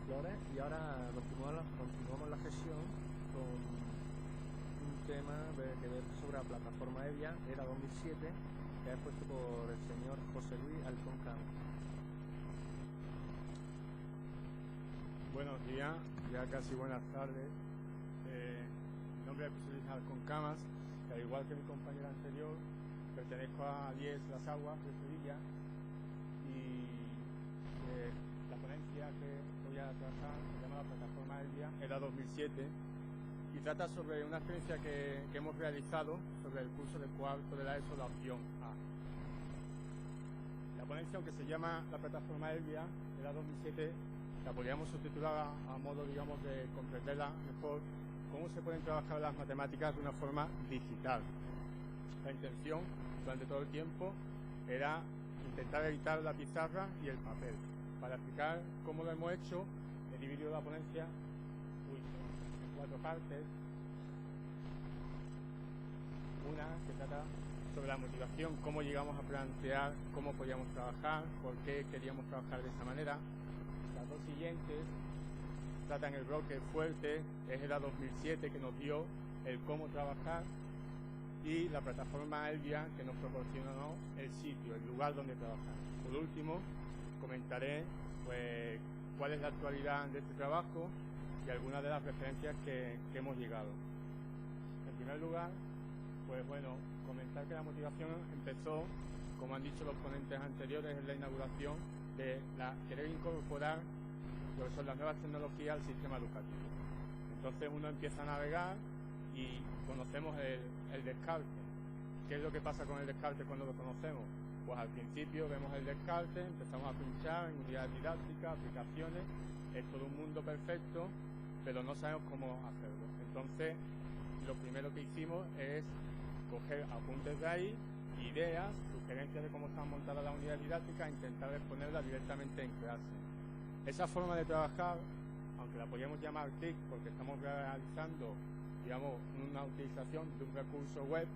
Flores y ahora continuamos la sesión con un tema que ver sobre la plataforma EVIA, era 2007, que es puesto por el señor José Luis Halcón Camas. Buenos días, ya casi buenas tardes. Mi nombre es José Luis Halcón Camas, y al igual que mi compañero anterior, pertenezco a IES Las Aguas de Sevilla, y la ponencia que voy a tratar se llama la plataforma EVIA, era 2007, y trata sobre una experiencia que hemos realizado sobre el curso de cuarto de la ESO, la opción A. La ponencia, aunque se llama la plataforma EVIA, era 2007, la podríamos subtitular a modo, digamos, de comprenderla mejor, cómo se pueden trabajar las matemáticas de una forma digital. La intención, durante todo el tiempo, era intentar evitar la pizarra y el papel. Para explicar cómo lo hemos hecho, he dividido la ponencia en 4 partes. Una que trata sobre la motivación, cómo llegamos a plantear cómo podíamos trabajar, por qué queríamos trabajar de esa manera. Las dos siguientes tratan el bloque fuerte, es el 2007 que nos dio el cómo trabajar, y la plataforma EVIA que nos proporcionó el sitio, el lugar donde trabajar. Por último, comentaré pues cuál es la actualidad de este trabajo y algunas de las referencias que hemos llegado. En primer lugar, pues bueno, comentar que la motivación empezó, como han dicho los ponentes anteriores en la inauguración, de querer incorporar lo que son las nuevas tecnologías al sistema educativo. Entonces uno empieza a navegar y conocemos el descarte. ¿Qué es lo que pasa con el descarte cuando lo conocemos? Pues al principio vemos el descarte, empezamos a pinchar en unidades didácticas, aplicaciones, es todo un mundo perfecto, pero no sabemos cómo hacerlo. Entonces, lo primero que hicimos es coger apuntes de ahí, ideas, sugerencias de cómo están montadas las unidades didácticas e intentar exponerlas directamente en clase. Esa forma de trabajar, aunque la podríamos llamar TIC porque estamos realizando, digamos, una utilización de un recurso web,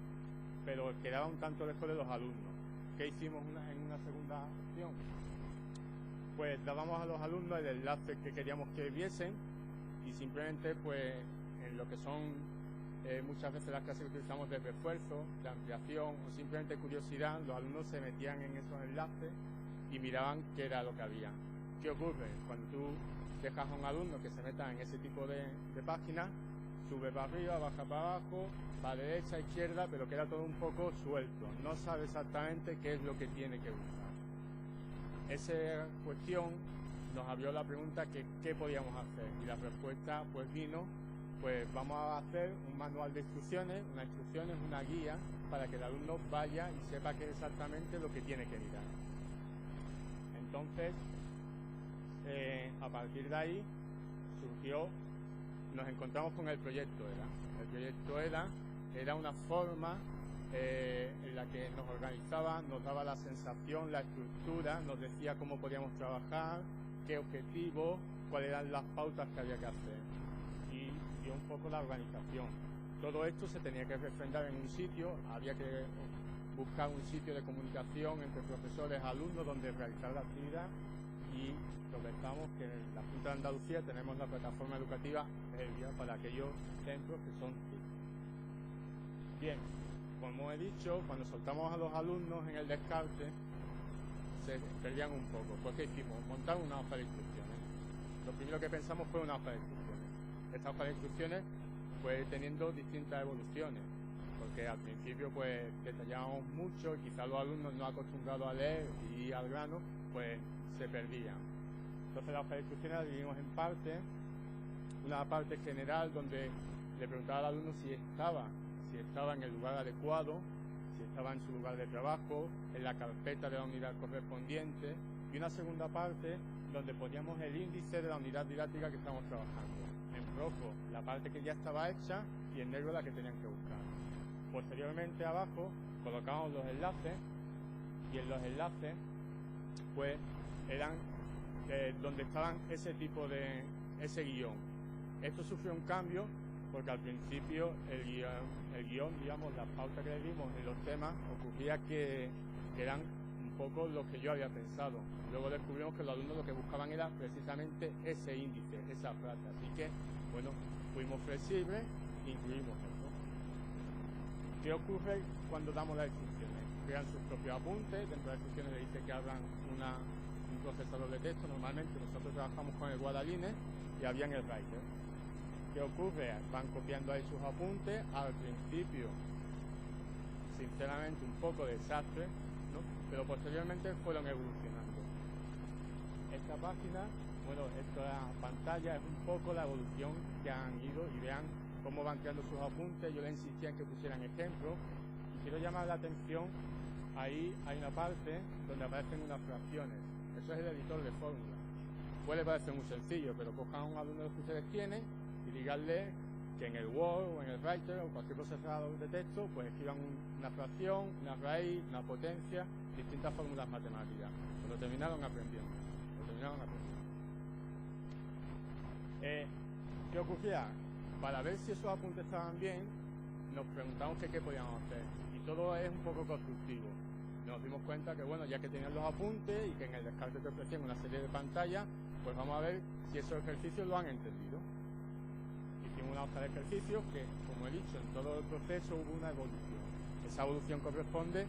pero quedaba un tanto lejos de los alumnos. ¿Qué hicimos en una segunda opción? Pues dábamos a los alumnos el enlace que queríamos que viesen y simplemente, pues, en lo que son muchas veces las clases que utilizamos de refuerzo, de ampliación o simplemente curiosidad, los alumnos se metían en esos enlaces y miraban qué era lo que había. ¿Qué ocurre? Cuando tú dejas a un alumno que se meta en ese tipo de páginas, sube para arriba, baja para abajo, para derecha, izquierda, pero queda todo un poco suelto. No sabe exactamente qué es lo que tiene que buscar. Esa cuestión nos abrió la pregunta que qué podíamos hacer, y la respuesta pues vino, pues vamos a hacer un manual de instrucciones, una guía para que el alumno vaya y sepa qué es exactamente lo que tiene que mirar. Entonces, a partir de ahí surgió, nos encontramos con el proyecto EDA. El proyecto EDA era una forma en la que nos organizaba, nos daba la sensación, la estructura, nos decía cómo podíamos trabajar, qué objetivos, cuáles eran las pautas que había que hacer, y dio un poco la organización. Todo esto se tenía que refrendar en un sitio, había que buscar un sitio de comunicación entre profesores, alumnos, donde realizar la actividad, y comentamos que en la Junta de Andalucía tenemos la plataforma educativa EVIA para aquellos centros que son TIC. Bien, como he dicho, cuando soltamos a los alumnos en el descarte, se perdían un poco. Pues ¿qué hicimos? Montar una hoja de instrucciones. Lo primero que pensamos fue una hoja de instrucciones. Esta hoja de instrucciones fue teniendo distintas evoluciones, porque al principio pues detallábamos mucho y quizás los alumnos no acostumbrados a leer y al grano, pues se perdían. Entonces la hoja de instrucciones la dividimos en partes. Una parte general donde le preguntaba al alumno si estaba en el lugar adecuado, si estaba en su lugar de trabajo, en la carpeta de la unidad correspondiente, y una segunda parte donde poníamos el índice de la unidad didáctica que estamos trabajando. En rojo la parte que ya estaba hecha y en negro la que tenían que buscar. Posteriormente abajo colocábamos los enlaces, y en los enlaces pues eran donde estaban ese guión. Esto sufrió un cambio porque al principio el guión, digamos, las pautas que le dimos en los temas, ocurría que eran un poco lo que yo había pensado. Luego descubrimos que los alumnos lo que buscaban era precisamente ese índice, esa frase. Así que, bueno, fuimos flexibles e incluimos eso. ¿Qué ocurre cuando damos las instrucciones? Crean sus propios apuntes, dentro de las instrucciones le dice que abran un procesador de texto. Normalmente nosotros trabajamos con el Guadaline y había en el Writer. ¿Qué ocurre? Van copiando ahí sus apuntes. Al principio, sinceramente, un poco desastre, ¿no? Pero posteriormente fueron evolucionando. Esta página, bueno, esta pantalla es un poco la evolución que han ido, y vean cómo van creando sus apuntes. Yo les insistía en que pusieran ejemplos y quiero llamar la atención. Ahí hay una parte donde aparecen unas fracciones. Eso es el editor de fórmula. Puede parecer muy sencillo, pero cojan a un alumno que ustedes tienen y díganle que en el Word o en el Writer o cualquier procesador de texto, pues escriban una fracción, una raíz, una potencia, distintas fórmulas matemáticas. Lo terminaron aprendiendo. ¿Qué ocurría? Para ver si esos apuntes estaban bien, nos preguntamos qué podíamos hacer. Y todo es un poco constructivo. Nos dimos cuenta que, bueno, ya que tenían los apuntes y que en el descarte te ofrecían una serie de pantallas, pues vamos a ver si esos ejercicios lo han entendido. Hicimos una hoja de ejercicios que, como he dicho, en todo el proceso hubo una evolución. Esa evolución corresponde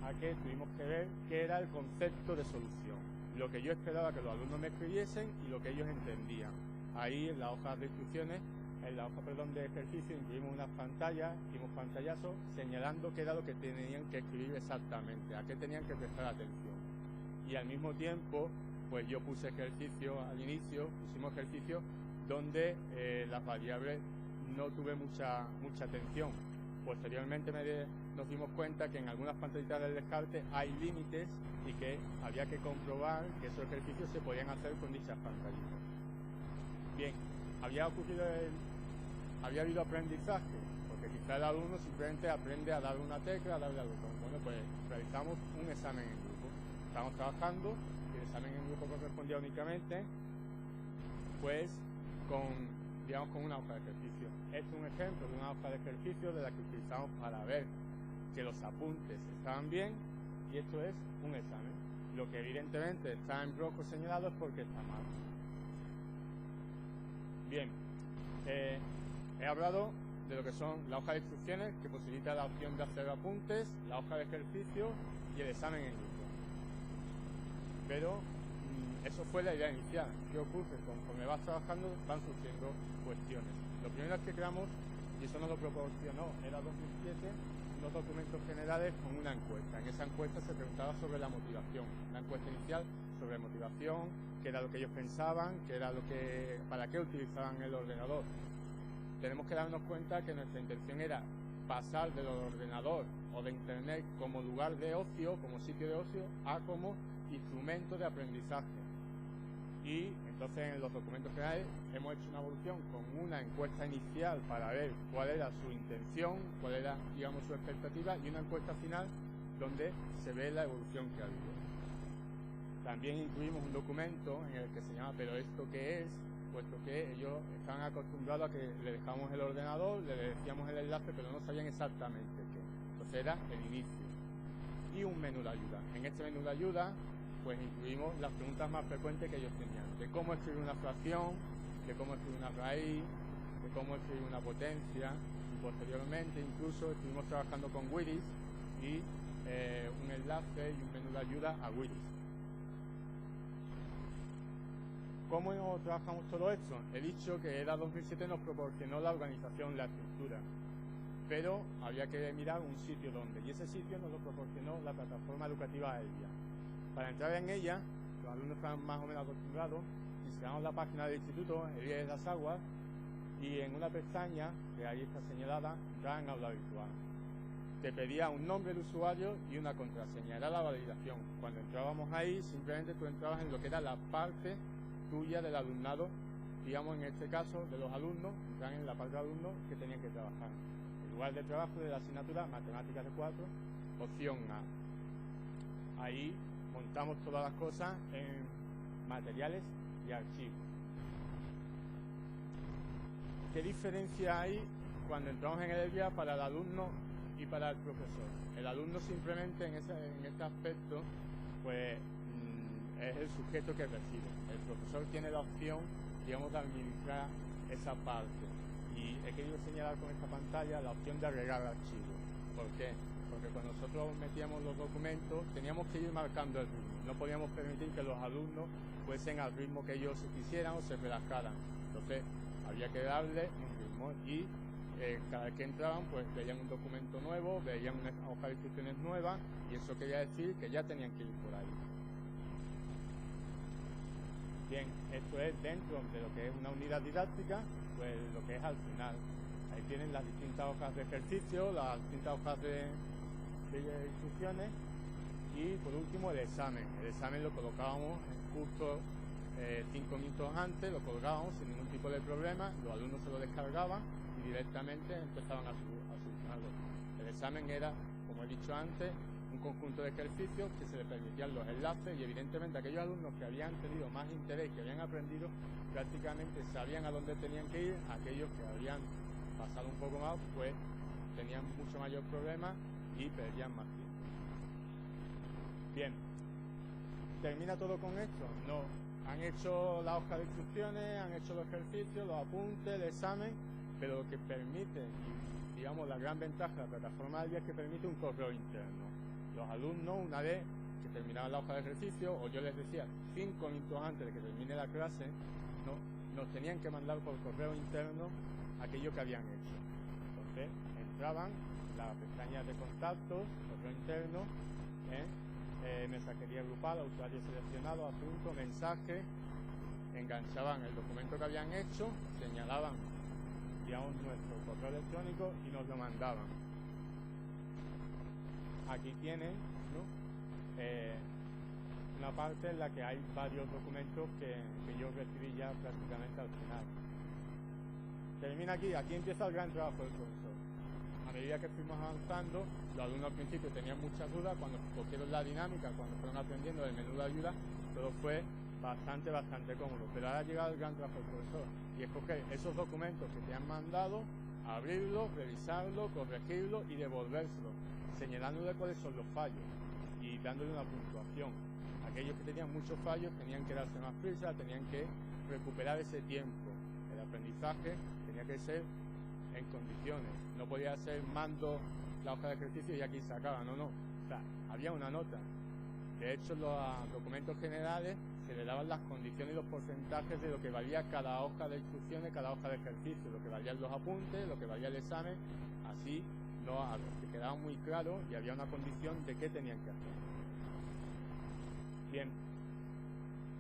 a que tuvimos que ver qué era el concepto de solución, lo que yo esperaba que los alumnos me escribiesen y lo que ellos entendían. Ahí en la hoja de instrucciones, en la hoja, de ejercicio, incluimos unas pantallas, hicimos pantallazos señalando qué era lo que tenían que escribir exactamente, a qué tenían que prestar atención. Y al mismo tiempo, pues yo puse ejercicio al inicio, pusimos ejercicios donde las variables no tuve mucha atención. Posteriormente nos dimos cuenta que en algunas pantallitas del descarte hay límites y que había que comprobar que esos ejercicios se podían hacer con dichas pantallitas. Bien, había habido aprendizaje, porque quizá el alumno simplemente aprende a dar una tecla, a darle al botón. Bueno, pues realizamos un examen en grupo. Estamos trabajando y el examen en grupo correspondía únicamente, pues, con una hoja de ejercicio. Este es un ejemplo de una hoja de ejercicio de la que utilizamos para ver que los apuntes estaban bien, y esto es un examen. Lo que evidentemente está en rojo señalado es porque está mal. Bien, he hablado de lo que son la hoja de instrucciones, que posibilita la opción de hacer apuntes, la hoja de ejercicio y el examen en grupo. Pero eso fue la idea inicial. ¿Qué ocurre? Conforme vas trabajando van surgiendo cuestiones. Lo primero es que creamos, y eso nos lo proporcionó, era 2007, unos documentos generales con una encuesta. En esa encuesta se preguntaba sobre la motivación, una encuesta inicial sobre motivación, qué era lo que ellos pensaban, para qué utilizaban el ordenador. Tenemos que darnos cuenta que nuestra intención era pasar del ordenador o de internet como lugar de ocio, como sitio de ocio, a como instrumento de aprendizaje. Y entonces en los documentos generales hemos hecho una evolución con una encuesta inicial para ver cuál era su intención, cuál era, digamos, su expectativa, y una encuesta final donde se ve la evolución que ha habido. También incluimos un documento en el que se llama ¿pero esto qué es?, puesto que ellos están acostumbrados a que le dejamos el ordenador, le decíamos el enlace, pero no sabían exactamente qué. Entonces era el inicio. Y un menú de ayuda. En este menú de ayuda, pues incluimos las preguntas más frecuentes que ellos tenían, de cómo escribir una fracción, de cómo escribir una raíz, de cómo escribir una potencia, y posteriormente incluso estuvimos trabajando con Willis y un enlace y un menú de ayuda a Willis. ¿Cómo trabajamos todo esto? He dicho que EDA 2007 nos proporcionó la organización, la estructura, pero había que mirar un sitio donde, y ese sitio nos lo proporcionó la plataforma educativa ELIA. Para entrar en ella, los alumnos están más o menos acostumbrados, visitamos la página del instituto, ELIA de las Aguas, y en una pestaña, que ahí está señalada, entrar en aula virtual. Te pedía un nombre de usuario y una contraseña, era la validación. Cuando entrábamos ahí, simplemente tú entrabas en lo que era la parte tuya del alumnado, digamos en este caso de los alumnos, entran en la parte de alumnos que tenían que trabajar. El lugar de trabajo de la asignatura Matemáticas de 4, opción A. Ahí montamos todas las cosas en materiales y archivos. ¿Qué diferencia hay cuando entramos en el ELIA para el alumno y para el profesor? El alumno simplemente en este aspecto es el sujeto que recibe. El profesor tiene la opción, digamos, de administrar esa parte. Y he querido señalar con esta pantalla la opción de agregar archivos. ¿Por qué? Porque cuando nosotros metíamos los documentos teníamos que ir marcando el ritmo. No podíamos permitir que los alumnos fuesen al ritmo que ellos quisieran o se relajaran. Entonces había que darle un ritmo y cada vez que entraban pues veían un documento nuevo, veían una hoja de instrucciones nueva y eso quería decir que ya tenían que ir por ahí. Bien, esto es dentro de lo que es una unidad didáctica, pues lo que es al final. Ahí tienen las distintas hojas de ejercicio, las distintas hojas de instrucciones y por último el examen. El examen lo colocábamos justo 5 minutos antes, lo colgábamos sin ningún tipo de problema, los alumnos se lo descargaban y directamente empezaban a solucionarlo. El examen era, como he dicho antes, un conjunto de ejercicios que se les permitían los enlaces y evidentemente aquellos alumnos que habían tenido más interés, que habían aprendido, prácticamente sabían a dónde tenían que ir. Aquellos que habían pasado un poco más, pues tenían mucho mayor problema y perdían más tiempo. Bien, ¿termina todo con esto? No, han hecho la hoja de instrucciones, han hecho los ejercicios, los apuntes, el examen, pero lo que permite, y digamos la gran ventaja de la plataforma del día es que permite un correo interno. Los alumnos, una vez que terminaban la hoja de ejercicio, o yo les decía 5 minutos antes de que termine la clase, nos tenían que mandar por correo interno aquello que habían hecho. Entonces entraban las pestañas de contactos, correo interno, mensajería grupal, usuario seleccionado, asunto, mensaje, enganchaban el documento que habían hecho, señalaban, digamos, nuestro correo electrónico y nos lo mandaban. Aquí tienen, ¿no? Una parte en la que hay varios documentos que yo recibí ya prácticamente al final. Termina aquí empieza el gran trabajo del profesor. A medida que fuimos avanzando, los alumnos al principio tenían muchas dudas, cuando cogieron la dinámica, cuando fueron aprendiendo el menú de ayuda, todo fue bastante cómodo. Pero ahora ha llegado el gran trabajo del profesor, y es coger esos documentos que te han mandado, abrirlos, revisarlos, corregirlos y devolvérselos, señalándole cuáles son los fallos y dándole una puntuación. Aquellos que tenían muchos fallos tenían que darse más prisa, tenían que recuperar ese tiempo. El aprendizaje tenía que ser en condiciones, no podía ser mando la hoja de ejercicio y aquí se acaba, no, o sea, había una nota. De hecho, en los documentos generales se le daban las condiciones y los porcentajes de lo que valía cada hoja de instrucciones, cada hoja de ejercicio, lo que valían los apuntes, lo que valía el examen, así que quedaba muy claro y había una condición de qué tenían que hacer. Bien,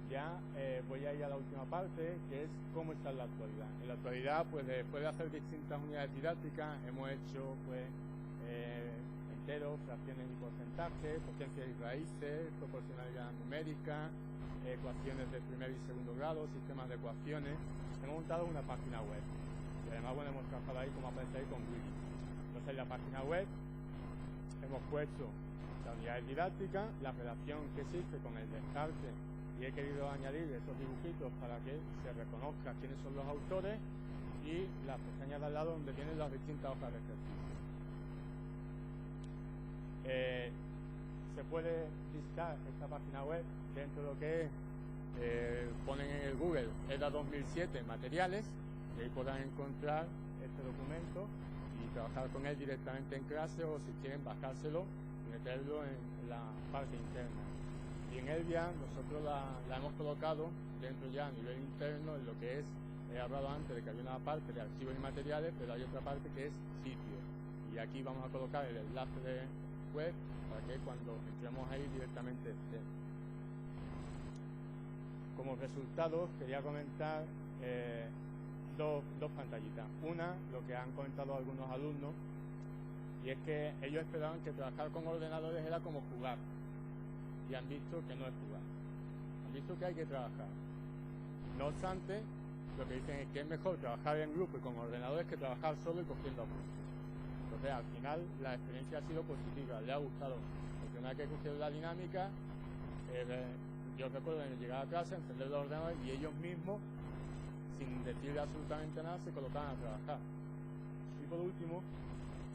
ya voy a ir a la última parte, que es cómo está en la actualidad. En la actualidad, pues después de hacer distintas unidades didácticas, hemos hecho pues enteros, fracciones y porcentajes, potencias y raíces, proporcionalidad numérica, ecuaciones de primer y segundo grado, sistemas de ecuaciones. Hemos montado una página web y además bueno, hemos trabajado ahí, como aparece ahí, con Wiki. Entonces en la página web hemos puesto la unidad didáctica, la relación que existe con el descarte, y he querido añadir estos dibujitos para que se reconozca quiénes son los autores y las pestañas de al lado donde vienen las distintas hojas de ejercicio. Se puede visitar esta página web dentro de lo que ponen en el Google EDA 2007 materiales, y ahí podrán encontrar este documento y trabajar con él directamente en clase, o si quieren bajárselo y meterlo en la parte interna. Y en Elvia nosotros la hemos colocado dentro ya a nivel interno en lo que es, he hablado antes de que había una parte de archivos y materiales, pero hay otra parte que es sitio. Y aquí vamos a colocar el enlace de web para que cuando entremos ahí directamente esté. Como resultado quería comentar dos pantallitas. Una, lo que han comentado algunos alumnos, y es que ellos esperaban que trabajar con ordenadores era como jugar, y han visto que no es jugar, han visto que hay que trabajar. No obstante, lo que dicen es que es mejor trabajar en grupo y con ordenadores que trabajar solo y cogiendo apuntes. Entonces al final la experiencia ha sido positiva, le ha gustado, porque una vez que cogieron la dinámica, yo recuerdo llegar a clase, encender los ordenadores y ellos mismos, sin decirle absolutamente nada, se colocaban a trabajar. Y por último,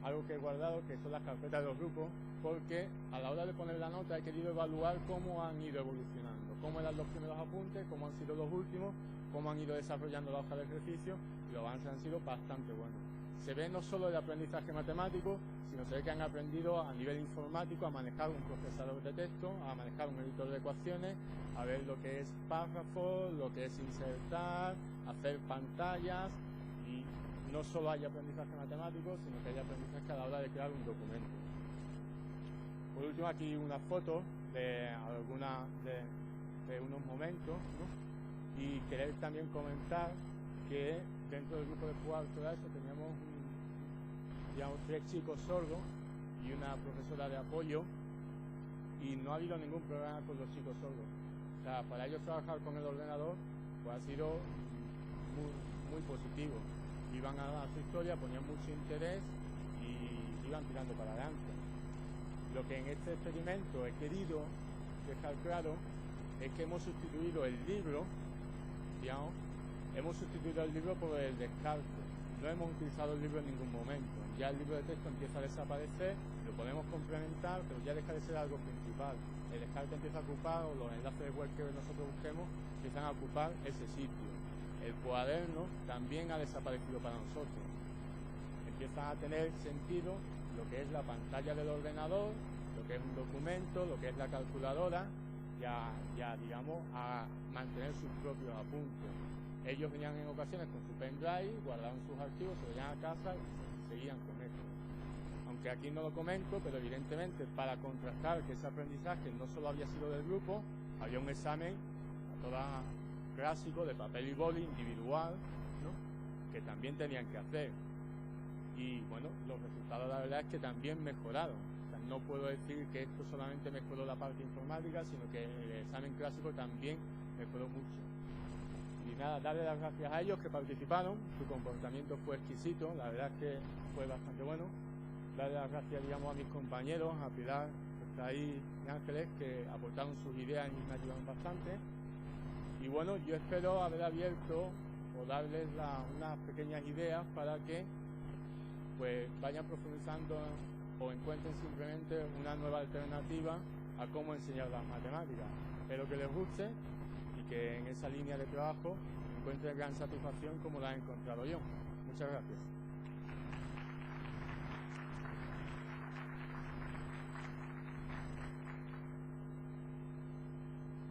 algo que he guardado, que son las carpetas de los grupos, porque a la hora de poner la nota he querido evaluar cómo han ido evolucionando, cómo eran los primeros apuntes, cómo han sido los últimos, cómo han ido desarrollando la hoja de ejercicio, y los avances han sido bastante buenos. Se ve no solo el aprendizaje matemático, sino se ve que han aprendido a nivel informático a manejar un procesador de texto, a manejar un editor de ecuaciones, a ver lo que es párrafos, lo que es insertar, hacer pantallas, y no solo hay aprendizaje matemático, sino que hay aprendizaje a la hora de crear un documento. Por último, aquí una foto de unos momentos, ¿no? Y querer también comentar que dentro del grupo de cuarto de eso teníamos digamos, 3 chicos sordos y una profesora de apoyo, y no ha habido ningún problema con los chicos sordos. O sea, para ellos trabajar con el ordenador pues ha sido muy positivo. Iban a su historia, ponían mucho interés y iban tirando para adelante. Lo que en este experimento he querido dejar claro es que hemos sustituido el libro, digamos, hemos sustituido el libro por el descarte. No hemos utilizado el libro en ningún momento. Ya el libro de texto empieza a desaparecer, lo podemos complementar, pero ya deja de ser algo principal. El descarte empieza a ocupar, o los enlaces web que nosotros busquemos empiezan a ocupar ese sitio. El cuaderno también ha desaparecido para nosotros. Empieza a tener sentido lo que es la pantalla del ordenador, lo que es un documento, lo que es la calculadora, ya digamos, a mantener sus propios apuntes. Ellos venían en ocasiones con su pendrive, guardaban sus archivos, se venían a casa y seguían con eso. Aunque aquí no lo comento, pero evidentemente para contrastar que ese aprendizaje no solo había sido del grupo, había un examen a toda clásico de papel y boli individual, ¿no? Que también tenían que hacer. Y bueno, los resultados la verdad es que también mejoraron. O sea, no puedo decir que esto solamente mejoró la parte informática, sino que el examen clásico también mejoró mucho. Y nada, darle las gracias a ellos que participaron, su comportamiento fue exquisito, la verdad es que fue bastante bueno. Darle las gracias, digamos, a mis compañeros, a Pilar, que está ahí, y Ángeles, que aportaron sus ideas y me ayudaron bastante. Y bueno, yo espero haber abierto o darles unas pequeñas ideas para que pues vayan profundizando o encuentren simplemente una nueva alternativa a cómo enseñar las matemáticas. Espero que les guste y que en esa línea de trabajo encuentren gran satisfacción como la he encontrado yo. Muchas gracias.